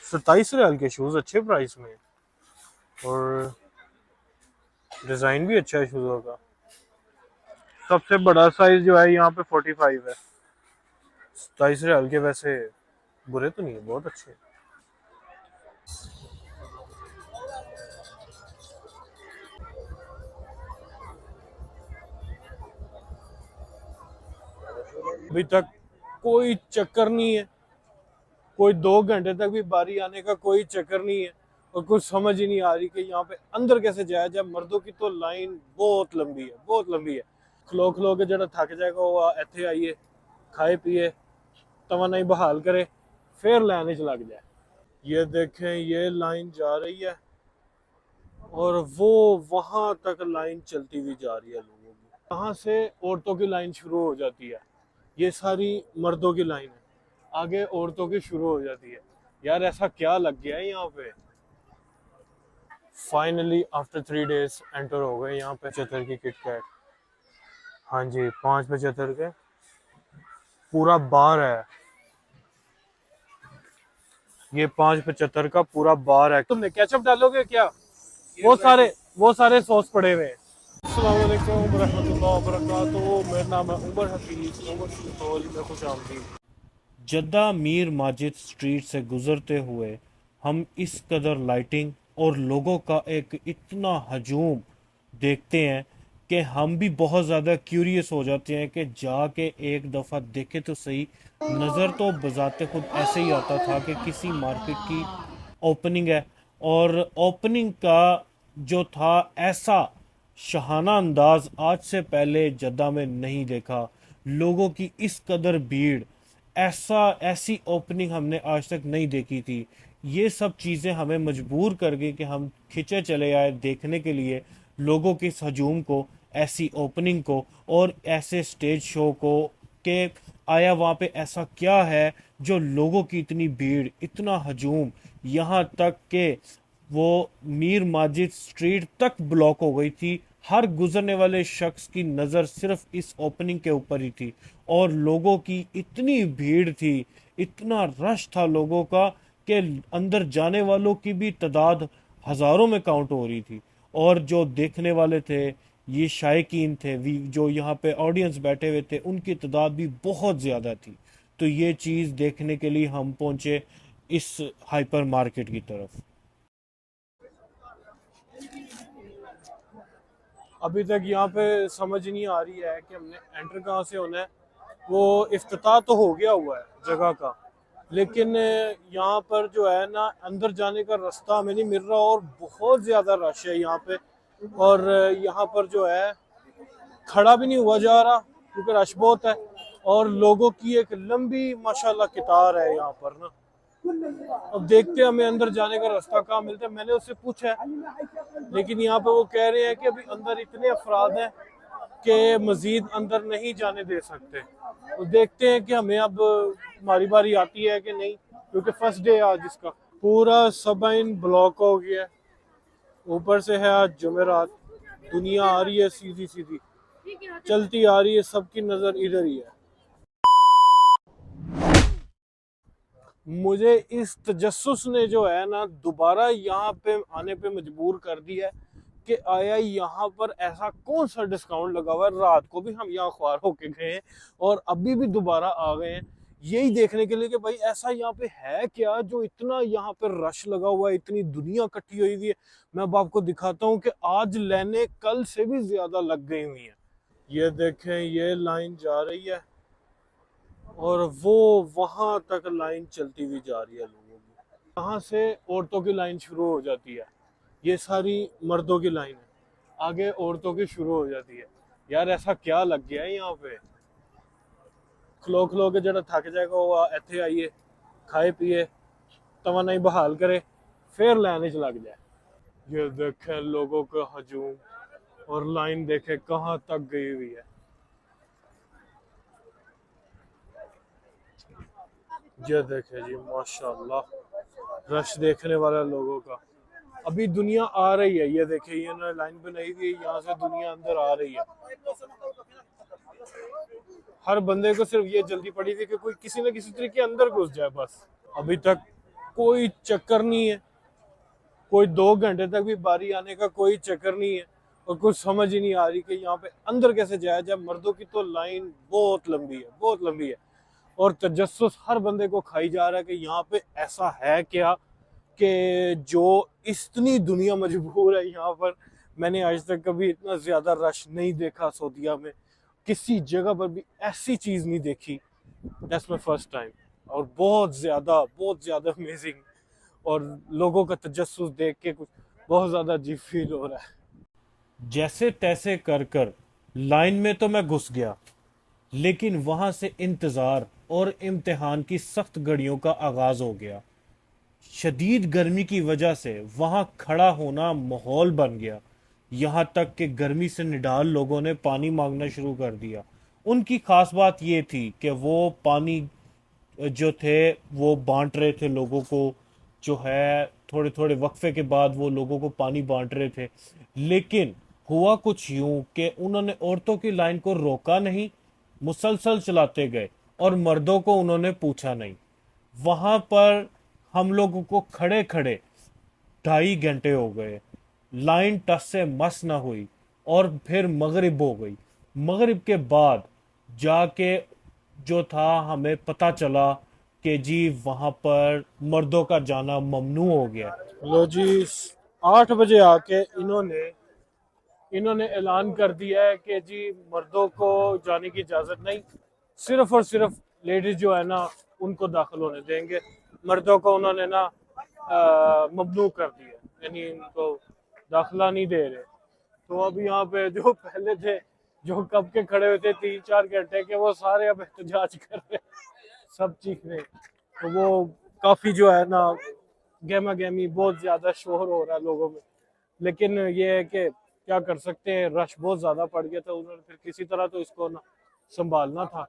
27 रियाल के शूज अच्छे प्राइस में, और डिजाइन भी अच्छा है शूजों का। सबसे बड़ा साइज जो है यहाँ पे 45 है। 27 रियाल के वैसे बुरे तो नहीं है, बहुत अच्छे हैं। अभी तक कोई चक्कर नहीं है, कोई 2 घंटे तक भी बारी आने का कोई चक्कर नहीं है, और कुछ समझ ही नहीं आ रही कि यहाँ पे अंदर कैसे जाया जाए। मर्दों की तो लाइन बहुत लंबी है, बहुत लंबी है। खलो खलो के जरा थक जाएगा वो इत्थे आइए, खाए पिए, तवानाई बहाल करे, फिर लाइन च लग जाए। ये देखें, ये लाइन जा रही है और वो वहां तक लाइन चलती हुई जा रही है लोगों की। यहाँ से औरतों की लाइन शुरू हो जाती है, ये सारी मर्दों की लाइन है, आगे औरतों की शुरू हो जाती है। यार ऐसा क्या लग गया है यहाँ पे। फाइनली आफ्टर 3 डेज एंटर हो गए यहाँ पे। 75 की किटकैट, हाँ जी 5.75 के पूरा बार है। ये 5.75 का पूरा बार है। तुमने केचप डालोगे क्या? वो सारे सॉस पड़े हुए हैं। अस्सलाम वालेकुम रहमतुल्लाहि व बरकातुहू। मेरा नाम है उमर हफीज, उमर सुल्तान में खुश आमदीद। जद्दा मीर माजिद स्ट्रीट से गुजरते हुए हम इस कदर लाइटिंग और लोगों का एक इतना हजूम देखते हैं कि हम भी बहुत ज़्यादा क्यूरियस हो जाते हैं कि जाके एक दफ़ा देखे तो सही। नज़र तो बजाते खुद ऐसे ही आता था कि किसी मार्केट की ओपनिंग है, और ओपनिंग का जो था ऐसा शहाना अंदाज आज से पहले जद्दा में नहीं देखा। लोगों की इस कदर भीड़, ऐसी ओपनिंग हमने आज तक नहीं देखी थी। ये सब चीज़ें हमें मजबूर कर गई कि हम खिंचे चले आए देखने के लिए लोगों के इस हजूम को, ऐसी ओपनिंग को और ऐसे स्टेज शो को, कि आया वहाँ पे ऐसा क्या है जो लोगों की इतनी भीड़, इतना हजूम, यहाँ तक के वो मीर माजिद स्ट्रीट तक ब्लॉक हो गई थी। हर गुजरने वाले शख्स की नज़र सिर्फ इस ओपनिंग के ऊपर ही थी, और लोगों की इतनी भीड़ थी, इतना रश था लोगों का कि अंदर जाने वालों की भी तादाद हज़ारों में काउंट हो रही थी। और जो देखने वाले थे, ये शायकीन थे, जो यहाँ पे ऑडियंस बैठे हुए थे, उनकी तादाद भी बहुत ज़्यादा थी। तो ये चीज़ देखने के लिए हम पहुँचे इस हाइपर मार्केट की तरफ। अभी तक यहाँ पे समझ नहीं आ रही है कि हमने एंटर कहाँ से होना है। वो इफ्तिताह तो हो गया हुआ है जगह का, लेकिन यहाँ पर जो है ना, अंदर जाने का रास्ता हमें नहीं मिल रहा, और बहुत ज़्यादा रश है यहाँ पे। और यहाँ पर जो है खड़ा भी नहीं हुआ जा रहा क्योंकि रश बहुत है, और लोगों की एक लंबी माशाल्लाह कतार है यहाँ पर ना। अब देखते हैं हमें अंदर जाने का रास्ता कहाँ मिलता है। मैंने उससे पूछा है, लेकिन यहाँ पे वो कह रहे हैं कि अभी अंदर इतने अफराद हैं कि मजीद अंदर नहीं जाने दे सकते। तो देखते हैं कि हमें अब हमारी बारी आती है कि नहीं, क्योंकि फर्स्ट डे आज इसका। पूरा सबाइन ब्लॉक हो गया है, ऊपर से है आज जुमेरात, दुनिया आ रही है सीधी सीधी चलती आ रही है, सबकी नजर इधर ही है। मुझे इस तजस्सुस ने जो है ना दोबारा यहाँ पे आने पे मजबूर कर दिया है कि आया यहाँ पर ऐसा कौन सा डिस्काउंट लगा हुआ है। रात को भी हम यहाँ ख्वार होके गए हैं और अभी भी दोबारा आ गए हैं यही देखने के लिए कि भाई ऐसा यहाँ पे है क्या जो इतना यहाँ पे रश लगा हुआ है, इतनी दुनिया इकट्ठी हुई हुई है। मैं अब आपको दिखाता हूँ कि आज लाइनें कल से भी ज्यादा लग गई हुई हैं। ये देखें, ये लाइन जा रही है और वो वहां तक लाइन चलती हुई जा रही है लोगों की। यहाँ से औरतों की लाइन शुरू हो जाती है, ये सारी मर्दों की लाइन है, आगे औरतों की शुरू हो जाती है। यार ऐसा क्या लग गया है यहाँ पे। खलो खलो के जरा थक जाएगा वो इत्थे आइए, खाए पिए, तवानाई बहाल करे, फिर लाइन च लग जाए। ये देखे लोगों का हजूम, और लाइन देखे कहाँ तक गई हुई है। ये देखे जी माशाल्लाह रश देखने वाला लोगों का। अभी दुनिया आ रही है, ये देखे ये ना लाइन बनाई हुई है, यहाँ से दुनिया अंदर आ रही है। हर बंदे को सिर्फ ये जल्दी पड़ी थी कि कोई किसी न किसी तरीके अंदर घुस जाए बस। अभी तक कोई चक्कर नहीं है, कोई 2 घंटे तक भी बारी आने का कोई चक्कर नहीं है। और कुछ समझ ही नहीं आ रही कि यहाँ पे अंदर कैसे जाया जाए। मर्दों की तो लाइन बहुत लंबी है, बहुत लंबी है। और तजस्सुस हर बंदे को खाई जा रहा है कि यहाँ पे ऐसा है क्या कि जो इतनी दुनिया मजबूर है यहाँ पर। मैंने आज तक कभी इतना ज्यादा रश नहीं देखा सऊदीया में, किसी जगह पर भी ऐसी चीज नहीं देखी। That's my first time. और बहुत ज्यादा अमेजिंग। और लोगों का तजस्सुस देख के कुछ बहुत ज्यादा अजीब फील हो रहा है। जैसे तैसे कर कर लाइन में तो मैं घुस गया, लेकिन वहां से इंतजार और इम्तिहान की सख्त घड़ियों का आगाज हो गया। शदीद गर्मी की वजह से वहां खड़ा होना माहौल बन गया। यहां तक कि गर्मी से निडाल लोगों ने पानी मांगना शुरू कर दिया। उनकी खास बात यह थी कि वो पानी जो थे वो बांट रहे थे लोगों को, जो है थोड़े थोड़े वक्फे के बाद वो लोगों को पानी बांट रहे थे। लेकिन हुआ कुछ यूं कि उन्होंने औरतों की लाइन को रोका नहीं, मुसलसल चलाते गए और मर्दों को उन्होंने पूछा नहीं। वहां पर हम लोगों को खड़े खड़े 2.5 घंटे हो गए। लाइन टस से मस ना हुई और फिर मगरिब हो गई। मगरिब के बाद जाके जो था हमें पता चला कि जी वहां पर मर्दों का जाना ममनू हो गया। लो जी, 8 बजे आके इन्होंने ऐलान कर दिया है कि जी मर्दों को जाने की इजाजत नहीं, सिर्फ और सिर्फ लेडीज जो है ना उनको दाखिल होने देंगे। मर्दों को उन्होंने ना ममनू कर दिया, यानी उनको दाखिला नहीं दे रहे। तो अब यहाँ पे जो पहले थे, जो कब के खड़े हुए थे 3-4 घंटे के, वो सारे अब एहतजाज कर रहे, सब चीख रहे। तो वो काफी जो है ना गहमा गहमी, बहुत ज्यादा शोर हो रहा है लोगों में। लेकिन ये है कि क्या कर सकते हैं, रश बहुत ज्यादा पड़ गया था। उन्होंने फिर किसी तरह तो इसको ना संभालना था।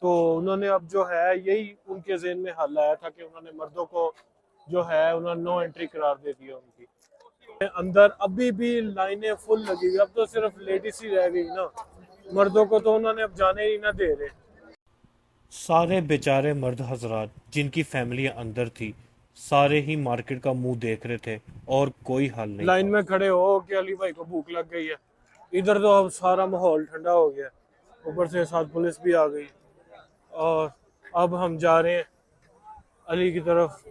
तो उन्होंने अब जो है यही उनके ज़हन में हल आया था कि उन्होंने मर्दों को जो है उन्होंने नो एंट्री करार दे दिया उनकी। अंदर अभी भी लाइनें फुल लगी हुई, अब तो सिर्फ लेडीज ही रह गई ना, मर्दों को तो उन्होंने अब जाने ही ना दे रहे। सारे बेचारे मर्द हजरात जिनकी फैमिली अंदर थी, सारे ही मार्केट का मुंह देख रहे थे और कोई हल नहीं। लाइन में खड़े हो कि अली भाई को भूख लग गई है। इधर तो अब सारा माहौल ठंडा हो गया, ऊपर से साथ पुलिस भी आ गई। और अब हम जा रहे हैं अली की तरफ।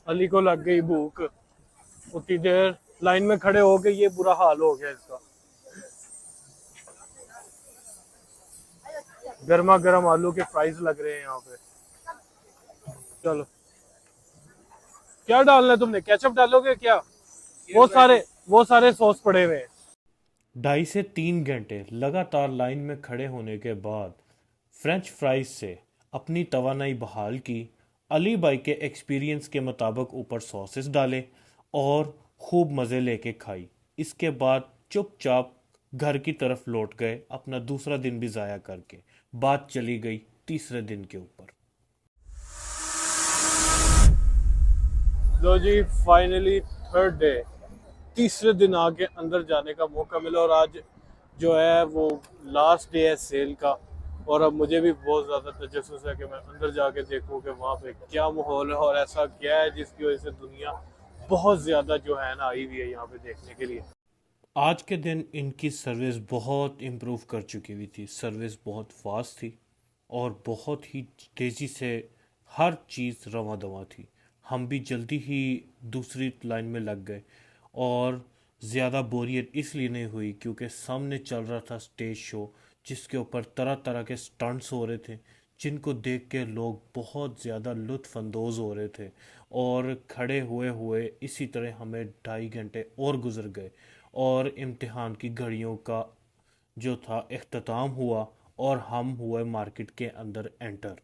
अली को लग गई भूख, उतनी देर लाइन में खड़े हो के ये बुरा हाल हो गया इसका। गर्मा गर्म आलू के फ्राइज लग रहे हैं यहाँ पे। चलो, क्या डालना है तुमने, केचप डालोगे क्या? वो सारे सॉस पड़े हुए हैं। 2.5 से 3 घंटे लगातार लाइन में खड़े होने के बाद फ्रेंच फ्राइज से अपनी तवानाई बहाल की। अली भाई के एक्सपीरियंस के मुताबिक ऊपर सॉसेस डाले और खूब मज़े लेके खाई। इसके बाद चुपचाप घर की तरफ लौट गए, अपना दूसरा दिन भी ज़ाया करके। बात चली गई तीसरे दिन के ऊपर। लो जी, फाइनली थर्ड डे, तीसरे दिन आके अंदर जाने का मौका मिला। और आज जो है वो लास्ट डे है सेल का। और अब मुझे भी बहुत ज़्यादा तजस्सुस है कि मैं अंदर जाके देखूं कि वहाँ पे क्या माहौल है और ऐसा क्या है जिसकी वजह से दुनिया बहुत ज़्यादा जो है ना आई हुई है यहाँ पे देखने के लिए। आज के दिन इनकी सर्विस बहुत इम्प्रूव कर चुकी हुई थी। सर्विस बहुत फास्ट थी और बहुत ही तेज़ी से हर चीज़ रवां दवां थी। हम भी जल्दी ही दूसरी लाइन में लग गए और ज़्यादा बोरियत इसलिए नहीं हुई क्योंकि सामने चल रहा था स्टेज शो, जिसके ऊपर तरह तरह के स्टंट्स हो रहे थे, जिनको देख के लोग बहुत ज़्यादा लुत्फ़ अंदोज़ हो रहे थे। और खड़े हुए हुए इसी तरह हमें 2.5 घंटे और गुजर गए और इम्तिहान की घड़ियों का जो था इख्तिताम हुआ और हम हुए मार्केट के अंदर enter.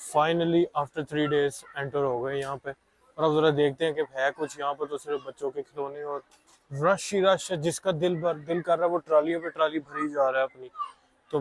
Finally after 3 days enter हो गए यहाँ पे। और अब ज़रा देखते हैं कि है कुछ यहाँ पर। तो सिर्फ बच्चों के खिलौने और रश ही रश है, जिसका दिल कर रहा है वो ट्रालियों पे ट्राली भरी जा रहा है अपनी। तो